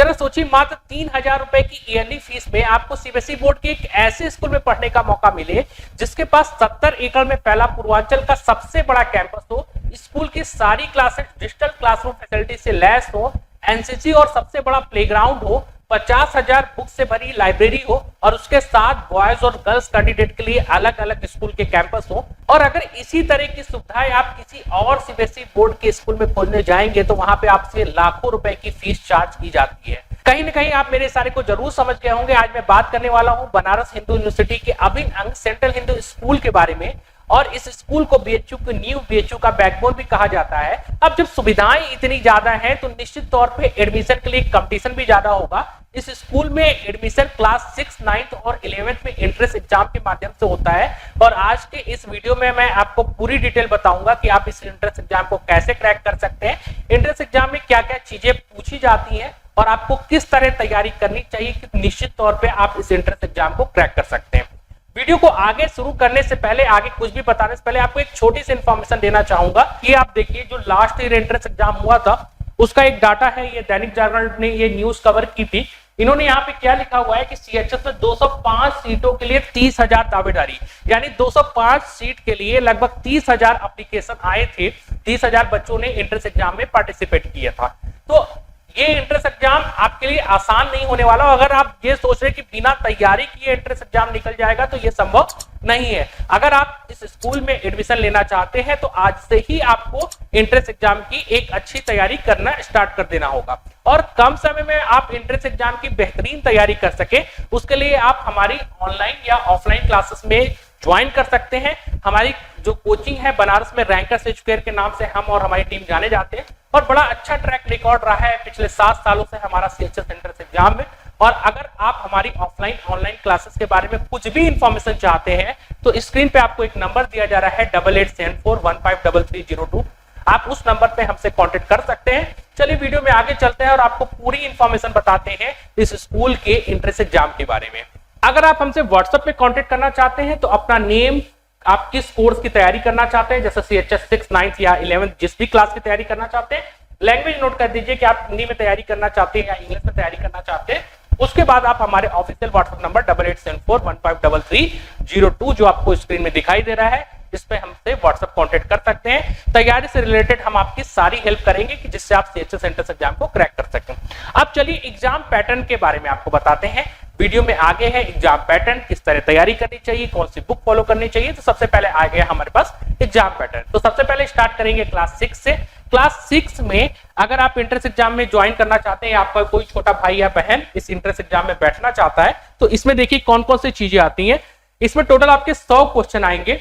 जरा सोचिए, मात्र 3,000 रुपए की ईयरली फीस में आपको सीबीएसई बोर्ड के एक ऐसे स्कूल में पढ़ने का मौका मिले जिसके पास 70 एकड़ में फैला पूर्वांचल का सबसे बड़ा कैंपस हो, स्कूल की सारी क्लासेस डिजिटल क्लासरूम फैसिलिटी से लैस हो, एनसीसी और सबसे बड़ा प्लेग्राउंड हो, 50,000 बुक से भरी लाइब्रेरी हो और उसके साथ बॉयज और गर्ल्स कैंडिडेट के लिए अलग अलग स्कूल के कैंपस हो। और अगर इसी तरह की सुविधाएं आप किसी और सीबीएसई बोर्ड के स्कूल में खोलने जाएंगे तो वहां पे आपसे लाखों रुपए की फीस चार्ज की जाती है। कहीं ना कहीं आप मेरे सारे को जरूर समझ गए होंगे। आज मैं बात करने वाला हूं बनारस हिंदू यूनिवर्सिटी के अभिन्न अंग सेंट्रल हिंदू स्कूल के बारे में, और इस स्कूल को बीएचयू को न्यू बीएचयू का बैकबोन भी कहा जाता है। अब जब सुविधाएं इतनी ज्यादा हैं तो निश्चित तौर पे एडमिशन के लिए कंपटीशन भी ज्यादा होगा। इस स्कूल में एडमिशन क्लास 6, 9th और 11th में एंट्रेंस एग्जाम के माध्यम से होता है। और आज के इस वीडियो में मैं आपको पूरी डिटेल बताऊंगा कि आप इस एंट्रेंस एग्जाम को कैसे क्रैक कर सकते हैं, एंट्रेंस एग्जाम में क्या क्या चीजें पूछी जाती हैं और आपको किस तरह तैयारी करनी चाहिए कि निश्चित तौर पर आप इस एंट्रेंस एग्जाम को क्रैक कर सकते हैं। वीडियो को आगे शुरू करने से पहले, आगे कुछ भी बताने से पहले आपको एक छोटी सी इंफॉर्मेशन देना चाहूंगा कि आप देखिए जो लास्ट ईयर एंट्रेंस एग्जाम हुआ था उसका एक डाटा है, ये दैनिक जागरण ने ये न्यूज कवर की थी। इन्होंने यहाँ पे क्या लिखा हुआ है कि सीएचएस में 205 सीटों के लिए 30,000 दावेदारी, यानी 205 सीट के लिए लगभग 30,000 एप्लीकेशन आए थे। 30,000 बच्चों ने एंट्रेंस एग्जाम में पार्टिसिपेट किया था। तो ये एंट्रेंस एग्जाम आपके लिए आसान नहीं होने वाला। अगर आप ये सोच रहे हैं कि बिना तैयारी किए एंट्रेंस एग्जाम निकल जाएगा तो ये संभव नहीं है। अगर आप इस स्कूल में एडमिशन लेना चाहते हैं तो आज से ही आपको एंट्रेंस एग्जाम की एक अच्छी तैयारी करना स्टार्ट कर देना होगा और कम समय में आप एंट्रेंस एग्जाम की बेहतरीन तैयारी कर सके उसके लिए आप हमारी ऑनलाइन या ऑफलाइन क्लासेस में ज्वाइन कर सकते हैं। हमारी जो कोचिंग है बनारस में रैंकर्स एजुकेयर के नाम से हम और हमारी टीम जाने जाते हैं और बड़ा अच्छा ट्रैक रिकॉर्ड रहा है पिछले 7 सालों से हमारा सीएचएस एंट्रेंस एग्जाम में। और अगर आप हमारी ऑफलाइन ऑनलाइन क्लासेस के बारे में कुछ भी इंफॉर्मेशन चाहते हैं तो स्क्रीन पे आपको एक नंबर दिया जा रहा है 8874153302। आप उस नंबर पे हमसे कांटेक्ट कर सकते हैं। चलिए वीडियो में आगे चलते हैं और आपको पूरी इंफॉर्मेशन बताते हैं इस स्कूल के एंट्रेंस एग्जाम के बारे में। अगर आप हमसे व्हाट्सएप पे कांटेक्ट करना चाहते हैं तो अपना नेम, आप किस कोर्स की तैयारी करना चाहते हैं, जैसे सीएचएस 6, 9th या 11th जिस भी क्लास की तैयारी करना चाहते हैं, लैंग्वेज नोट कर दीजिए कि आप हिंदी में तैयारी करना चाहते हैं या इंग्लिश में तैयारी करना चाहते हैं। उसके बाद आप हमारे ऑफिशियल व्हाट्सएप नंबर 8874153302 जो आपको स्क्रीन में दिखाई दे रहा है इस पे हमसे व्हाट्सएप कांटेक्ट कर सकते हैं। तैयारी से रिलेटेड हम आपकी सारी हेल्प करेंगे कि जिससे आप सीएचएस एंट्रेंस एग्जाम को क्रैक कर सकें। अब चलिए एग्जाम पैटर्न के बारे में आपको बताते हैं। वीडियो में आगे है एग्जाम पैटर्न, किस तरह तैयारी करनी चाहिए, कौन सी बुक फॉलो करनी चाहिए। तो सबसे पहले आ गया हमारे पास एग्जाम पैटर्न। तो सबसे पहले स्टार्ट करेंगे क्लास 6 से। क्लास 6 में अगर आप एंट्रेंस एग्जाम में ज्वाइन करना चाहते हैं या आपका कोई छोटा भाई या बहन इस एंट्रेंस एग्जाम में बैठना चाहता है तो इसमें देखिए कौन कौन सी चीजें आती हैं। इसमें टोटल आपके 100 क्वेश्चन आएंगे,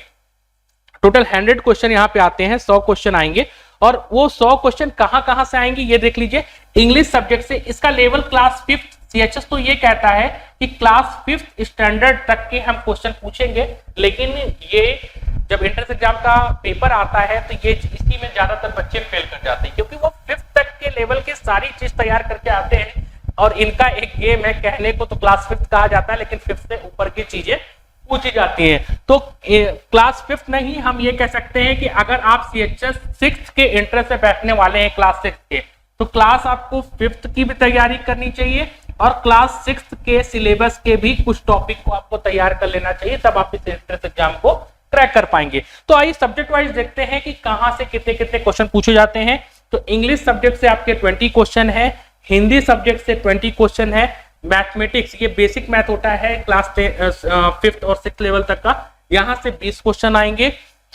टोटल 100 क्वेश्चन यहाँ पे आते हैं, 100 क्वेश्चन आएंगे। और वो 100 क्वेश्चन कहां से आएंगे ये देख लीजिए। इंग्लिश सब्जेक्ट से, इसका लेवल क्लास 5th सीएचएस तो ये कहता है कि क्लास 5th स्टैंडर्ड तक के हम क्वेश्चन पूछेंगे, लेकिन ये जब एंट्रेंस एग्जाम का पेपर आता है तो ये इसी में ज्यादातर बच्चे फेल कर जाते हैं क्योंकि वो 5th तक के लेवल के सारी चीज तैयार करके आते हैं। और इनका एक गेम है, कहने को तो क्लास 5th कहा जाता है लेकिन 5th से ऊपर की चीजें पूछी जाती हैं। तो क्लास 5th नहीं, हम ये कह सकते हैं कि अगर आप सीएचएस 6th के एंट्रेंस में बैठने वाले हैं क्लास 6 के, तो क्लास आपको 5th की भी तैयारी करनी चाहिए और क्लास 6th के सिलेबस के भी कुछ टॉपिक को आपको तैयार कर लेना चाहिए, तब आप इस एंट्रेंस एग्जाम को क्रैक कर पाएंगे। तो आइए सब्जेक्ट वाइज देखते हैं कि कहां से कितने कितने क्वेश्चन पूछे जाते हैं। तो इंग्लिश सब्जेक्ट से आपके 20 क्वेश्चन है, हिंदी सब्जेक्ट से 20 क्वेश्चन है, मैथमेटिक्स ये बेसिक मैथ होता है क्लास 5th और 6th लेवल तक का, यहां से 20 क्वेश्चन आएंगे।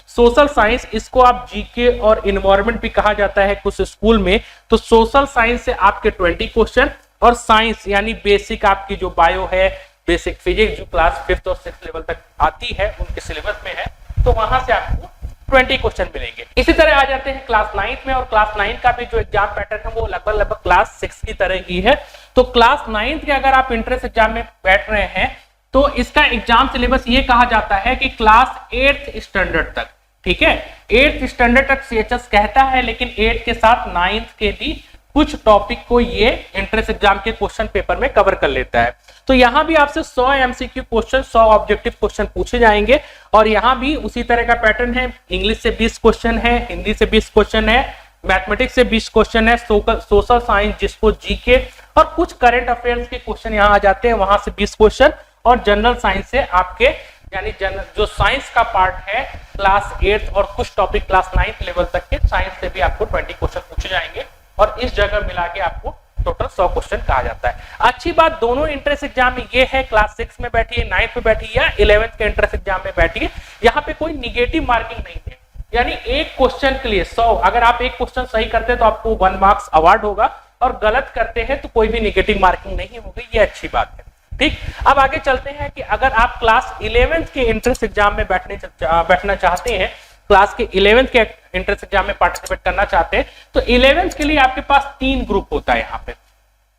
सोशल साइंस, इसको आप जीके और इन्वायरमेंट भी कहा जाता है कुछ स्कूल में, तो सोशल साइंस से आपके 20 क्वेश्चन और साइंस यानी बेसिक आपकी जो बायो है, बेसिक फिजिक्स जो क्लास 5th और 6th लेवल तक आती है उनके सिलेबस में है, तो वहां से आपको 20 क्वेश्चन मिलेंगे। इसी तरह आ जाते हैं क्लास 9th में, और क्लास 9 का भी जो एग्जाम पैटर्न है वो लगभग क्लास 6 की तरह ही है। तो क्लास 9th के अगर आप एंट्रेंस एग्जाम में बैठ रहे हैं तो इसका एग्जाम सिलेबस ये कहा जाता है कि क्लास 8th स्टैंडर्ड तक, ठीक है, 8th स्टैंडर्ड तक सीएचएस कहता है, लेकिन 8 के साथ 9th के भी कुछ टॉपिक को ये एंट्रेंस एग्जाम के क्वेश्चन पेपर में कवर कर लेता है। तो यहां भी आपसे 100 एमसीक्यू क्वेश्चन, 100 ऑब्जेक्टिव क्वेश्चन पूछे जाएंगे और यहां भी उसी तरह का पैटर्न है। इंग्लिश से 20 क्वेश्चन है, हिंदी से 20 क्वेश्चन है, मैथमेटिक्स से 20 क्वेश्चन है, सोशल साइंस जिसको जीके और कुछ करंट अफेयर्स के क्वेश्चन यहाँ आ जाते हैं, वहां से 20 क्वेश्चन, और जनरल साइंस से आपके यानी जो साइंस का पार्ट है क्लास 8 और कुछ टॉपिक क्लास 9 लेवल तक के साइंस से भी आपको 20 क्वेश्चन पूछे जाएंगे, और इस जगह मिला के आपको टोटल 100 क्वेश्चन कहा जाता है। अच्छी बात दोनों एंट्रेंस एग्जाम में ये है, क्लास 6 में बैठी है, 9th में बैठी है या 11th के एंट्रेंस एग्जाम में बैठी है, यहाँ पे कोई निगेटिव मार्किंग नहीं है, यानी एक क्वेश्चन के लिए 100, अगर आप एक क्वेश्चन सही करते हैं तो आपको 1 मार्क्स अवार्ड होगा, और गलत करते हैं तो कोई भी निगेटिव मार्किंग नहीं होगी, ये अच्छी बात है। ठीक, अब आगे चलते हैं कि अगर आप क्लास 11th के एंट्रेंस एग्जाम में बैठना चाहते हैं, क्लास के 11th के एंट्रेंस एग्जाम में पार्टिसिपेट करना चाहते हैं, तो 11th के लिए आपके पास 3 ग्रुप होता है यहाँ पे।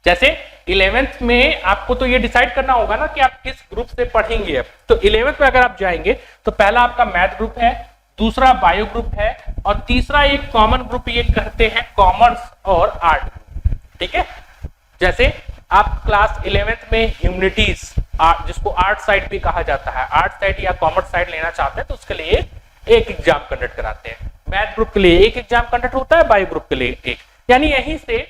जैसे 11th में आपको तो ये डिसाइड करना होगा ना कि आप किस ग्रुप से पढ़ेंगे। तो 11th में अगर आप जाएंगे तो पहला आपका मैथ ग्रुप है, दूसरा बायो ग्रुप है, और तीसरा एक कॉमन ग्रुप ये कहते हैं कॉमर्स और आर्ट। ठीक है, जैसे आप क्लास 11th में ह्यूमैनिटीज जिसको आर्ट साइड भी कहा जाता है, आर्ट साइड या कॉमर्स साइड लेना चाहते हैं तो उसके लिए एक एग्जाम कंडक्ट कराते हैं। मैथ ग्रुप के लिए एक एग्जाम कंडक्ट होता है, बायो ग्रुप के लिए एक। यानी यहीं से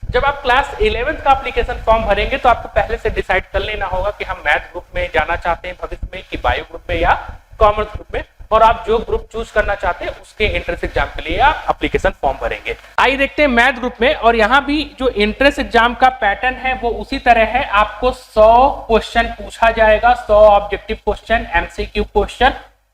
जब आप क्लास 11th का एप्लीकेशन फॉर्म भरेंगे तो आपको पहले से डिसाइड कर लेना होगा कि हम मैथ ग्रुप में जाना चाहते हैं भविष्य में, कि बायो ग्रुप में या कॉमर्स ग्रुप में, और आप जो ग्रुप चूज करना चाहते हैं उसके एंट्रेंस एग्जाम के लिए आप एप्लीकेशन फॉर्म भरेंगे। आइए देखते हैं मैथ ग्रुप में, और यहाँ भी जो एंट्रेंस एग्जाम का पैटर्न है वो उसी तरह है। आपको 100 क्वेश्चन पूछा जाएगा, 100 ऑब्जेक्टिव क्वेश्चन, एमसीक्यू क्वेश्चन।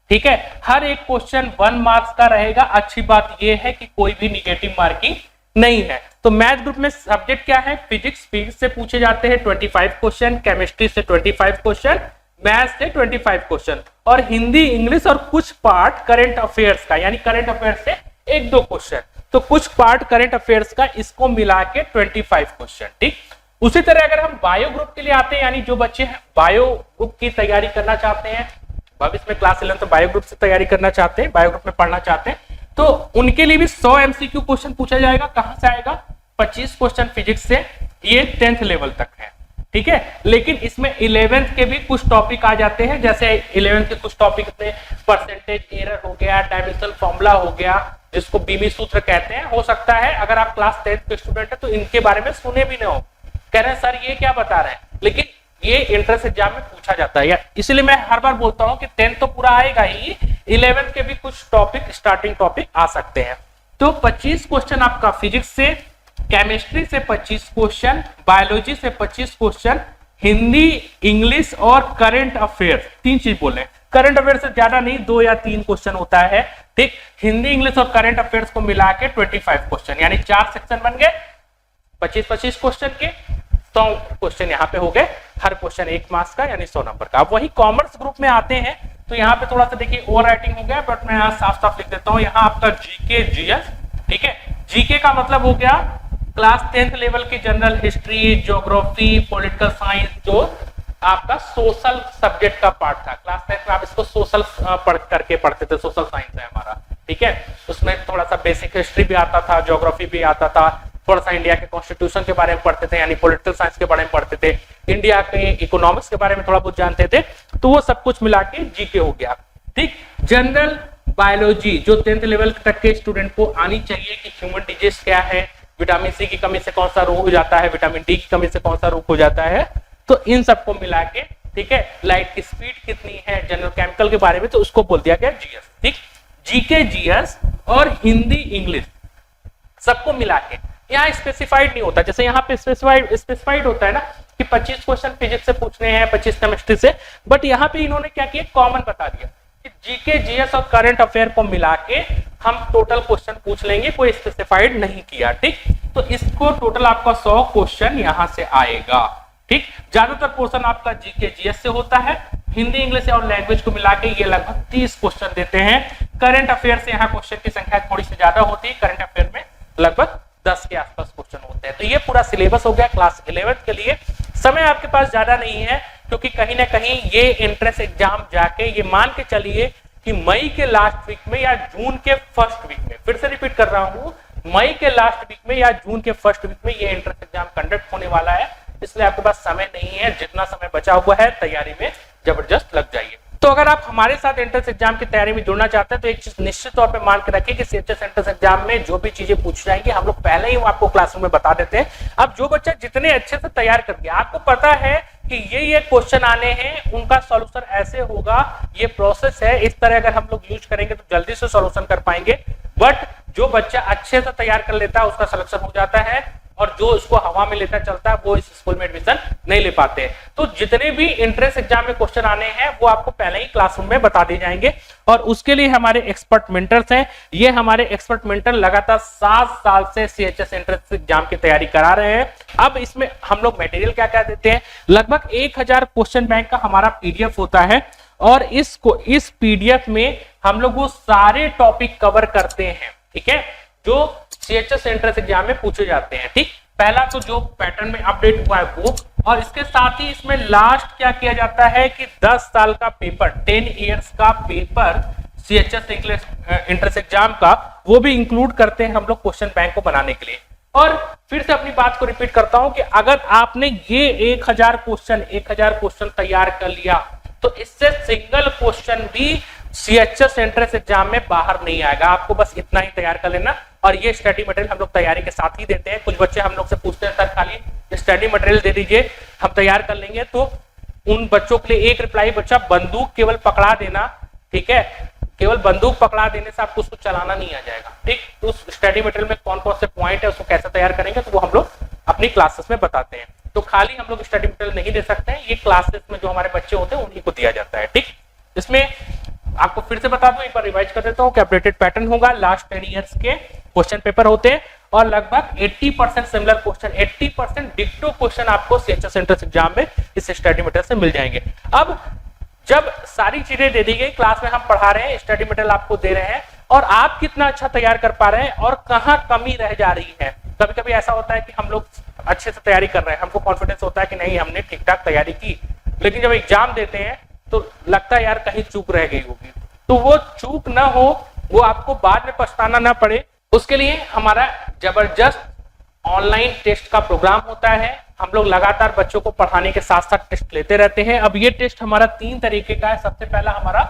ठीक है, हर एक क्वेश्चन 1 मार्क्स का रहेगा। अच्छी बात यह है कि कोई भी निगेटिव मार्किंग नहीं है। तो मैथ ग्रुप में सब्जेक्ट क्या है? फिजिक्स से पूछे जाते हैं 25 क्वेश्चन, केमिस्ट्री से 25 क्वेश्चन, मैथ से 25 क्वेश्चन, और हिंदी, इंग्लिश और कुछ पार्ट करंट अफेयर्स का, यानी करंट अफेयर्स से 1-2 क्वेश्चन, तो कुछ पार्ट करंट अफेयर्स का, इसको मिला के 25 क्वेश्चन। ठीक, उसी तरह अगर हम बायो ग्रुप के लिए आते हैं, यानी जो बच्चे बायो ग्रुप की तैयारी करना चाहते हैं, भविष्य में क्लास 11 तो बायो ग्रुप से तैयारी करना चाहते हैं, बायो ग्रुप में पढ़ना चाहते हैं, तो उनके लिए भी 100 एमसीक्यू क्वेश्चन पूछा जाएगा। कहां से आएगा? 25 क्वेश्चन फिजिक्स से, ये 10th लेवल तक है। ठीक है, लेकिन इसमें 11th के भी कुछ टॉपिक आ जाते हैं, जैसे 11th के कुछ टॉपिक में परसेंटेज एरर हो गया, डायमेंशनल फॉर्मूला हो गया, जिसको बीमी सूत्र कहते हैं। हो सकता है अगर आप क्लास 10th के स्टूडेंट है तो इनके बारे में सुने भी ना हो, कह रहे हैं सर ये क्या बता रहे हैं, लेकिन ये एंट्रेंस एग्जाम में पूछा जाता है। इसलिए मैं हर बार बोलता हूं कि 10th तो पूरा आएगा ही, 11th के भी कुछ टॉपिक, स्टार्टिंग टॉपिक आ सकते हैं। तो 25 क्वेश्चन आपका फिजिक्स से, केमिस्ट्री से 25 क्वेश्चन, बायोलॉजी से 25 क्वेश्चन, हिंदी, इंग्लिश और करंट अफेयर्स, 3 चीज बोले। करंट अफेयर्स से ज्यादा नहीं, 2 या 3 क्वेश्चन होता है। ठीक, हिंदी, इंग्लिश और करंट अफेयर्स को मिला के 25 क्वेश्चन, यानी 4 सेक्शन बन गए, 25-25 क्वेश्चन के, 100 क्वेश्चन यहाँ पे हो गए, हर क्वेश्चन 1 मार्क्स का, यानी 100 नंबर का। अब वही कॉमर्स ग्रुप में आते हैं तो यहाँ पे थोड़ा सा देखिए ओवर राइटिंग हो गया, बट मैं यहाँ साफ साफ लिख देता हूँ। यहाँ आपका जीके, जीएस। ठीक है, जीके का मतलब हो गया क्लास 10th लेवल की general history, geography, political science, जो आपका सोशल सब्जेक्ट का पार्ट था। क्लास 10th में आप इसको सोशल पढ़ते थे, सोशल साइंस है हमारा। ठीक है, उसमें थोड़ा सा बेसिक हिस्ट्री भी आता था, ज्योग्राफी भी आता था, थोड़ा सा इंडिया के कॉन्स्टिट्यूशन के बारे में पढ़ते थे, यानी पॉलिटिकल साइंस के बारे में पढ़ते थे, इंडिया के इकोनॉमिक्स के बारे में थोड़ा बहुत जानते थे, तो वो सब कुछ मिला के जीके हो गया। ठीक, जनरल बायोलॉजी जो 10th लेवल तक के स्टूडेंट को आनी चाहिए कि ह्यूमन डिजीज क्या है, विटामिन सी की कमी से कौन सा रोग हो जाता है, विटामिन डी की कमी से कौन सा रोग हो जाता है, तो इन सबको मिला के, ठीक है, लाइट की स्पीड कितनी है, जनरल केमिकल के बारे में, तो उसको बोल दिया गया जीएस। ठीक, जीके, जीएस और हिंदी, इंग्लिश सबको मिला के, यहाँ स्पेसिफाइड नहीं होता, जैसे यहाँ पे स्पेसिफाइड होता है ना कि 25 क्वेश्चन फिजिक्स से पूछने हैं, 25 केमिस्ट्री से, बट यहाँ पे इन्होंने क्या किया, कॉमन बता दिया कि जीके, जीएस और करंट अफेयर को मिला के हम टोटल क्वेश्चन पूछ लेंगे, कोई स्पेसिफाइड नहीं किया। ठीक, तो इसको टोटल आपका 100 क्वेश्चन यहाँ से आएगा। ठीक, ज्यादातर पोर्शन आपका जीके, जीएस से होता है, हिंदी, इंग्लिश और लैंग्वेज को मिला के ये लगभग 30 क्वेश्चन देते हैं। करंट अफेयर से यहाँ क्वेश्चन की संख्या थोड़ी सी ज्यादा होती है, करंट अफेयर में लगभग 10 के आसपास क्वेश्चन होते हैं। तो ये पूरा सिलेबस हो गया क्लास 11th के लिए। समय आपके पास ज्यादा नहीं है, क्योंकि कहीं ना कहीं ये एंट्रेंस एग्जाम जाके ये मान के चलिए कि मई के लास्ट वीक में या जून के फर्स्ट वीक में, फिर से रिपीट कर रहा हूं, मई के लास्ट वीक में या जून के फर्स्ट वीक में ये एंट्रेंस एग्जाम कंडक्ट होने वाला है। इसलिए आपके पास समय नहीं है, जितना समय बचा हुआ है तैयारी में जबरदस्त लग जाइए। तो तो अगर आप हमारे साथ एंट्रेंस एग्जाम की तैयारी में जुड़ना चाहते हैं तो एक चीज निश्चित तौर पे मान के रखिए कि सीएचएस एंट्रेंस एग्जाम में जो भी चीजें पूछ जाएंगी हम लोग पहले ही आपको क्लासरूम में बता देते हैं। अब जो बच्चा जितने अच्छे से तैयार कर गया, आपको पता है कि ये क्वेश्चन आने हैं, उनका सॉल्यूशन ऐसे होगा, ये प्रोसेस है, इस तरह अगर हम लोग यूज करेंगे तो जल्दी से सॉल्यूशन कर पाएंगे। बट जो बच्चा अच्छे से तैयार कर लेता है उसका सिलेक्शन हो जाता है, और जो इसको हवा में लेता चलता है वो इस स्कूल में एडमिशन नहीं ले पाते। तो जितने भी एंट्रेंस एग्जाम में क्वेश्चन आने हैं वो आपको पहले ही क्लासरूम में बता दिए जाएंगे। और उसके लिए हमारे एक्सपर्ट मेंटर्स हैं, ये हमारे एक्सपर्ट मेंटर लगातार 7 साल से सीएचएस एंट्रेंस एग्जाम की तैयारी करा रहे हैं। अब इसमें हम लोग मटेरियल क्या क्या देते हैं, लगभग 1000 क्वेश्चन बैंक का हमारा पीडीएफ होता है, और इस पीडीएफ में हम लोग वो सारे टॉपिक कवर करते हैं, ठीक है, जो सीएचएस एंट्रेंस एग्जाम में पूछे जाते हैं। ठीक, पहला तो जो पैटर्न में अपडेट हुआ है वो, और इसके साथ ही इसमें लास्ट क्या किया जाता है कि 10 साल का पेपर, 10 इयर्स का पेपर सीएचएस एंट्रेंस एग्जाम का, वो भी इंक्लूड करते हैं हम लोग क्वेश्चन बैंक को बनाने के लिए। और फिर से अपनी बात को रिपीट करता हूं कि अगर आपने ये 1000 क्वेश्चन तैयार कर लिया तो इससे सिंगल क्वेश्चन भी सीएचएस एंट्रेंस एग्जाम में बाहर नहीं आएगा। आपको बस इतना ही तैयार कर लेना, और ये स्टडी मटेरियल हम लोग तैयारी के साथ ही देते हैं। कुछ बच्चे हम लोग से पूछते हैं सर खाली स्टडी मटेरियल दे दीजिए हम तैयार कर लेंगे, तो उन बच्चों के लिए एक रिप्लाई, बच्चा बंदूक केवल पकड़ा देना, ठीक है, केवल बंदूक पकड़ा देने से आपको उसको चलाना नहीं आ जाएगा। ठीक, तो उस स्टडी मटेरियल में कौन कौन से पॉइंट है उसको कैसे तैयार करेंगे तो वो हम लोग अपनी क्लासेस में बताते हैं। तो खाली हम लोग स्टडी मटेरियल नहीं दे सकते हैं, ये क्लासेस में जो हमारे बच्चे होते हैं उन्हीं को दिया जाता है। ठीक, इसमें आपको फिर से बता दूं, एक बार रिवाइज कर देता हूं कि अपडेटेड पैटर्न होगा, लास्ट 10 इयर्स के क्वेश्चन पेपर होते हैं, और लगभग 80% सिमिलर क्वेश्चन, 80% डिक्टो क्वेश्चन आपको सीएचएस एंट्रेंस एग्जाम में इस स्टडी मटेरियल से मिल जाएंगे। अब जब सारी चीजें दे दी गई, क्लास में हम पढ़ा रहे हैं, स्टडी मटेरियल आपको दे रहे हैं, और आप कितना अच्छा तैयार कर पा रहे हैं और कहां कमी रह जा रही है। कभी कभी ऐसा होता है कि हम लोग अच्छे से तैयारी कर रहे हैं, हमको कॉन्फिडेंस होता है कि नहीं हमने ठीक ठाक तैयारी की, लेकिन जब एग्जाम देते हैं तो लगता है यार कहीं चूक रह गई होगी। तो वो चूक ना हो, वो आपको बाद में पछताना ना पड़े, उसके लिए हमारा जबरदस्त ऑनलाइन टेस्ट का प्रोग्राम होता है। हम लोग लगातार बच्चों को पढ़ाने के साथ साथ टेस्ट लेते रहते हैं। अब ये टेस्ट हमारा 3 तरीके का है। सबसे पहला हमारा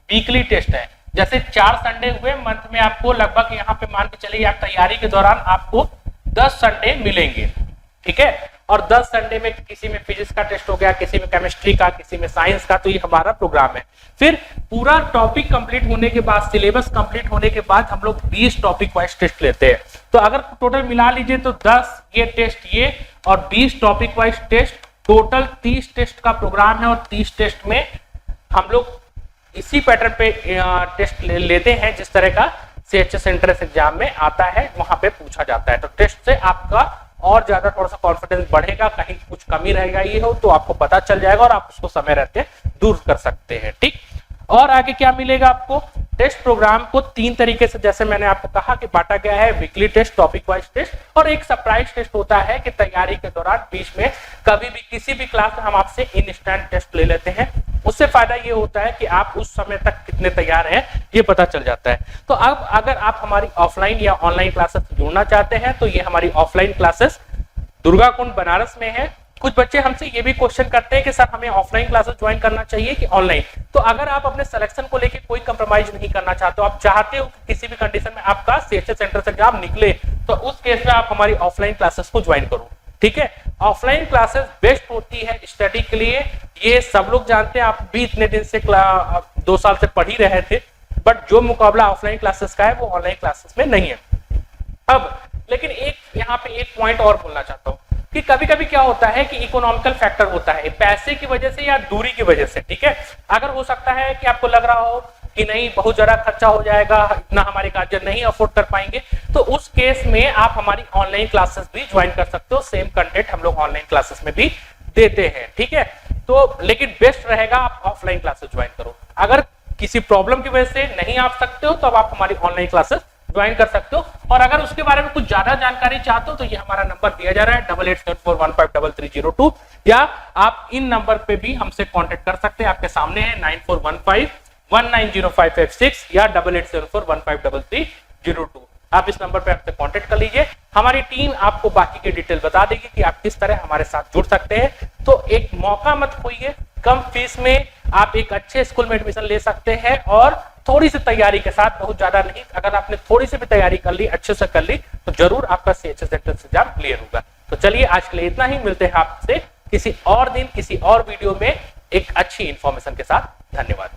वीकली टेस्ट है, जैसे 4 संडे हुए मंथ में, आपको लगभग यहाँ पे मान के चलिए आप तैयारी के दौरान आपको 10 संडे मिलेंगे, ठीक है, और 10 संडे में किसी में फिजिक्स का टेस्ट हो गया, किसी में केमिस्ट्री का, किसी में साइंस का, तो ये हमारा प्रोग्राम है। फिर पूरा टॉपिक कंप्लीट होने के बाद, सिलेबस कंप्लीट होने के बाद हम लोग 20 टॉपिक वाइज टेस्ट लेते हैं। तो अगर टोटल मिला लीजिए तो 10 ये टेस्ट ये और 20 topic wise test, total 30 test का प्रोग्राम है। और 30 टेस्ट में हम लोग इसी पैटर्न पे टेस्ट लेते हैं जिस तरह का सीएचएस एंट्रेंस एग्जाम में आता है, वहां पे पूछा जाता है। तो टेस्ट से आपका और ज्यादा थोड़ा सा कॉन्फिडेंस बढ़ेगा, कहीं कुछ कमी रह गई हो तो आपको पता चल जाएगा और आप उसको समय रहते दूर कर सकते हैं। ठीक, और आगे क्या मिलेगा आपको, टेस्ट प्रोग्राम को 3 तरीके से, जैसे मैंने आपको कहा कि बांटा गया है, weekly test, topic wise test, और एक सरप्राइज टेस्ट होता है कि तैयारी के दौरान बीच में कभी भी किसी भी क्लास में हम आपसे इंस्टेंट टेस्ट ले लेते हैं। उससे फायदा ये होता है कि आप उस समय तक कितने तैयार हैं ये पता चल जाता है। तो अब अगर आप हमारी ऑफलाइन या ऑनलाइन क्लासेस से जुड़ना चाहते हैं तो ये हमारी ऑफलाइन क्लासेस दुर्गा कुंड बनारस में है। कुछ बच्चे हमसे ये भी क्वेश्चन करते हैं कि सर हमें ऑफलाइन क्लासेस ज्वाइन करना चाहिए कि ऑनलाइन। तो अगर आप अपने सिलेक्शन को लेकर कोई कंप्रोमाइज नहीं करना चाहते हो, आप चाहते हो कि किसी भी कंडीशन में आपका सीएचएस एंट्रेंस एग्जाम निकले, तो उस केस में आप हमारी ऑफलाइन क्लासेस को ज्वाइन करो। ठीक है, ऑफलाइन क्लासेस बेस्ट होती है स्टडी के लिए, ये सब लोग जानते हैं। आप भी इतने दिन से 2 साल से पढ़ ही रहे थे, बट जो मुकाबला ऑफलाइन क्लासेस का है वो ऑनलाइन क्लासेस में नहीं है। अब लेकिन यहाँ पे एक पॉइंट और बोलना चाहता हूँ कि कभी कभी क्या होता है कि इकोनॉमिकल फैक्टर होता है, पैसे की वजह से या दूरी की वजह से। ठीक है, अगर हो सकता है कि आपको लग रहा हो कि नहीं बहुत ज्यादा खर्चा हो जाएगा, इतना हमारे गार्जियन नहीं अफोर्ड कर पाएंगे, तो उस केस में आप हमारी ऑनलाइन क्लासेस भी ज्वाइन कर सकते हो। सेम कंटेंट हम लोग ऑनलाइन क्लासेस में भी देते हैं। ठीक है, तो लेकिन बेस्ट रहेगा आप ऑफलाइन क्लासेस ज्वाइन करो। अगर किसी प्रॉब्लम की वजह से नहीं आ सकते हो तो अब आप हमारी ऑनलाइन क्लासेस ज्वाइन कर सकते हो। और अगर उसके बारे में कुछ ज्यादा जानकारी चाहते हो तो ये हमारा नंबर दिया जा रहा है 8874153302, या आप इन नंबर पे भी हमसे कांटेक्ट कर सकते हैं। आपके सामने है 9415190556 या 8874153302। आप इस नंबर पे आपसे कांटेक्ट कर लीजिए, हमारी टीम आपको बाकी की डिटेल बता देगी कि आप किस तरह हमारे साथ जुड़ सकते हैं। तो एक मौका मत खोइए, कम फीस में आप एक अच्छे स्कूल में एडमिशन ले सकते हैं और थोड़ी सी तैयारी के साथ, बहुत ज्यादा नहीं, अगर आपने थोड़ी सी भी तैयारी कर ली, अच्छे से कर ली, तो जरूर आपका CHS एंट्रेंस एग्जाम क्लियर होगा। तो चलिए आज के लिए इतना ही, मिलते हैं आपसे किसी और दिन किसी और वीडियो में एक अच्छी इंफॉर्मेशन के साथ। धन्यवाद।